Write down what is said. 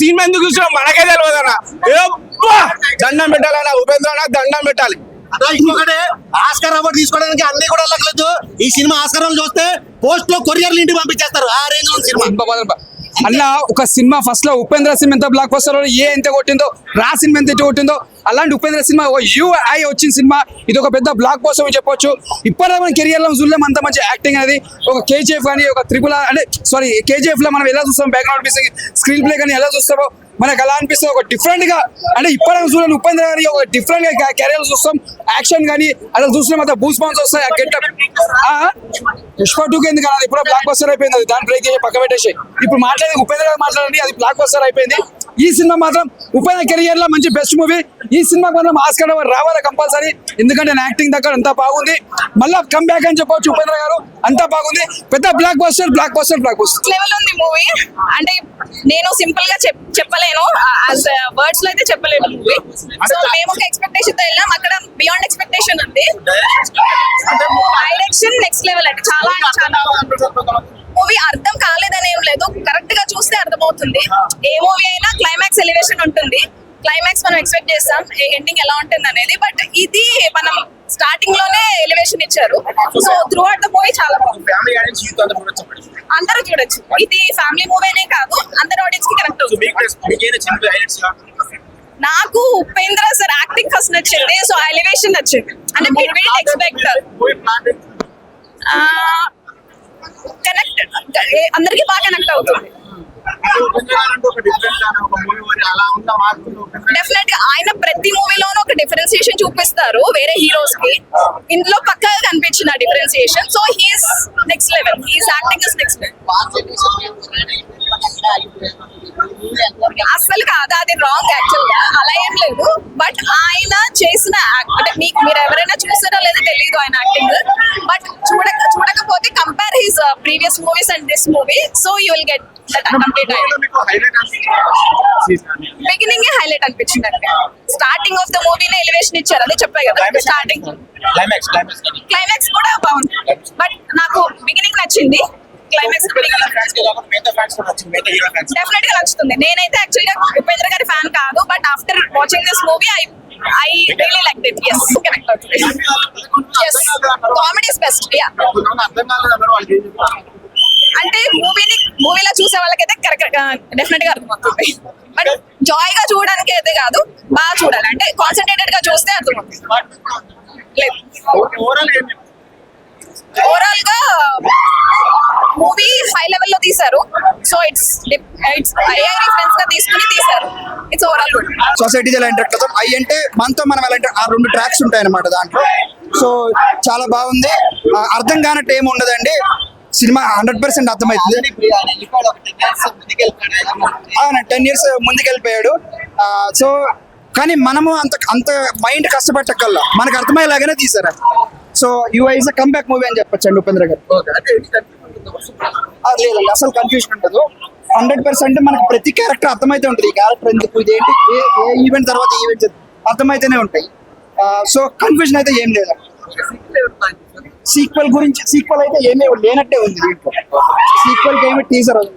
Cinema ఎందుకు చూసినా మనకే తెలియదన్నా. దండం పెట్టాలన్నా, ఉపేంద్ర అన్న దండం పెట్టాలి. ఇంకొకటి ఆస్కార్ అవార్డు తీసుకోవడానికి అన్ని కూడా వెళ్ళలేదు. ఈ సినిమా ఆస్కార్ చూస్తే పోస్ట్ లో కొరియర్లు ఇంటికి పంపించేస్తారు. ఆ రేంజ్ ఉంది సినిమా. అన్న ఒక సినిమా ఫస్ట్ లో ఉపేంద్ర సినిమా ఎంత బ్లాక్ బస్టర్ ఎంత కొట్టిందో, రా సినిమా ఎంత కొట్టిందో, అలాంటి ఉపేంద్ర సినిమా యూఐ వచ్చిన సినిమా ఇది ఒక పెద్ద బ్లాక్ బస్టర్ అని చెప్పొచ్చు. ఇప్పటికే మన కెరియర్ లో చూడలేము అంత మంచి యాక్టింగ్ అనేది. ఒక కేజీఎఫ్ కానీ, ఒక త్రిపుల్ అంటే సారీ కేజీఎఫ్ లో మనం ఎలా చూస్తాం, బ్యాక్గ్రౌండ్ మ్యూజిక్, స్క్రీన్ ప్లే కానీ ఎలా చూస్తామో మనకు అలా అనిపిస్తుంది. ఒక డిఫరెంట్ గా అంటే ఇప్పటికే చూడండి ఉపేంద్ర గారి ఒక డిఫరెంట్ గా కెరియర్ చూస్తాం. యాక్షన్ కానీ అలా చూసిన మొత్తం బూస్ బాన్స్ వస్తాయి. ఆ గెటప్ పుష్ప 2 కి ఎందుకు ఇప్పుడు బ్లాక్ బస్టర్ అయిపోయింది. అది దాని బ్రేక్ చేసి పక్క పెట్టేసి ఇప్పుడు మాట్లాడేది ఉపేంద్ర గారు మాట్లాడండి, అది బ్లాక్ బస్టర్ అయిపోయింది. ఈ సినిమా మాత్రం ఉపేంద్ర కెరియర్ లో మంచి బెస్ట్ మూవీ. ఈ సినిమా మాత్రం ఆస్కార్ రావాలి కంపల్సరీ, ఎందుకంటే నా యాక్టింగ్ దగ్గర అంతా బాగుంది. మళ్ళీ కమ్ బ్యాక్ అని చెప్పొచ్చు ఉపేంద్ర గారు, అంతా బాగుంది. పెద్ద block buster block buster block buster level ఉంది మూవీ. అంటే నేను సింపుల్ గా చెప్పలేను, వర్డ్స్ లో అయితే చెప్పలేను మూవీ. సో మేము ఒక ఎక్స్పెక్టేషన్ తో వెళ్ళాం, అక్కడ బియాండ్ ఎక్స్పెక్టేషన్ ఉంది. డైరెక్షన్ నెక్స్ట్ లెవెల్ అంటే చాలా మూవీ అర్థం కాలేదని ఏం లేదు, కరెక్ట్ గా చూస్తే అర్థమవుతుంది. ఏ మూవీ అయినా క్లైమాక్స్ ఎలివేషన్ ఉంటుంది. క్లైమాక్స్ మనం ఎక్స్పెక్ట్ చేస్తాం ఎండింగ్ ఎలా ఉంటుంది అనేది, బట్ ఇది మనం స్టార్టింగ్ లోనే ఎలివేషన్ ఇచ్చారు. So through out the movie చాలా బాగుంది, అందరూ చూడొచ్చు. ఇది ఫ్యామిలీ మూవీనే కాదు, అందరు ఆడియన్స్ కి కనెక్ట్ అవుతుంది. నాకు ఉపేంద్ర సార్ యాక్టింగ్ ఫస్ట్ నచ్చింది, సో ఎలివేషన్ నచ్చింది. అంటే మీరు విల్ ఎక్స్పెక్ట్ కనెక్ట్, అందరికి బాగా కనెక్ట్ అవుతుంది. డెఫినెట్ గా ఆయన ప్రతి మూవీలోనూ ఒక డిఫరెన్సియేషన్ చూపిస్తారు వేరే హీరోస్ కి. ఇందులో పక్కగా కనిపించిన differentiation. So he's next level, he's acting is next level. అసలు కాదు, అది రాంగ్ యాక్చువల్ గా, అలా ఏం లేదు. బట్ ఆయన చేసిన అంటే మీరు ఎవరైనా చూసారో లేదో తెలియదు ఆయన యాక్టింగ్, బట్ చూడకపోతే compare his previous movies and this movie, so you will get that complete idea. Beginning A highlight అనిపించింది. అంటే స్టార్టింగ్ ఆఫ్ ద మూవీనే ఎలివేషన్ ఇచ్చారు, అదే చెప్పాయి కదా. స్టార్టింగ్ క్లైమాక్స్ కూడా బాగుంది, బట్ నాకు బిగినింగ్ నచ్చింది. క్లైమాక్స్ డెఫినెట్ గా నచ్చుతుంది. నేనైతే యాక్చువల్ గా ఉపేంద్ర గారి ఫ్యాన్ కాదు, but after watching this movie I really liked it. Yes, connect అవుతుంది. Yes, comedy is best. Yeah. అంటే మూవీలో చూసే వాళ్ళకైతే డెఫినెట్ గా అర్థమవుతుంది. బట్ జాయ్ గా చూడడానికి అయితే కాదు, బాగా చూడాలి. అంటే కాన్సన్ట్రేటెడ్ గా చూస్తే అర్థమవుతుంది. ఓవరాల్ గా మూవీ హై లెవెల్ లో తీశారు. సో ఇట్స్ ఐఐ రిఫరెన్స్ గా తీసుకుని తీశారు. It's overall good. సొసైటీ ఎలా ఎంటర్ అవుతాం ఐ అంటే మనతో మనం ఎలా ఆ 2 ట్రాక్స్ ఉంటాయి అన్నమాట దాంట్లో. సో చాలా బాగుంది, అర్థం కానట్టు ఏమి ఉండదండి. సినిమా 100% అర్థమవుతుంది. 10 years ముందుకెళ్ళిపోయాడు. సో కానీ మనము అంత మైండ్ కష్టపట్టకల్లా మనకు అర్థమయ్యేలాగానే తీసారు. So UI is come back movie అని చెప్పొచ్చండి ఉపేంద్ర గారు. లేదండి, అసలు కన్ఫ్యూజన్ ఉండదు. 100% మనకు ప్రతి క్యారెక్టర్ అర్థమైతే ఉంటుంది. ఈ క్యారెక్టర్ ఎందుకు, ఇదేంటి, ఏ ఈవెంట్ తర్వాత ఈవెంట్ అర్థమైతేనే ఉంటాయి. సో కన్ఫ్యూజన్ అయితే ఏం లేదు. సీక్వెల్ అయితే ఏమీ లేనట్టే ఉంది దీంట్లో. సీక్వెల్కి ఏమి టీజర్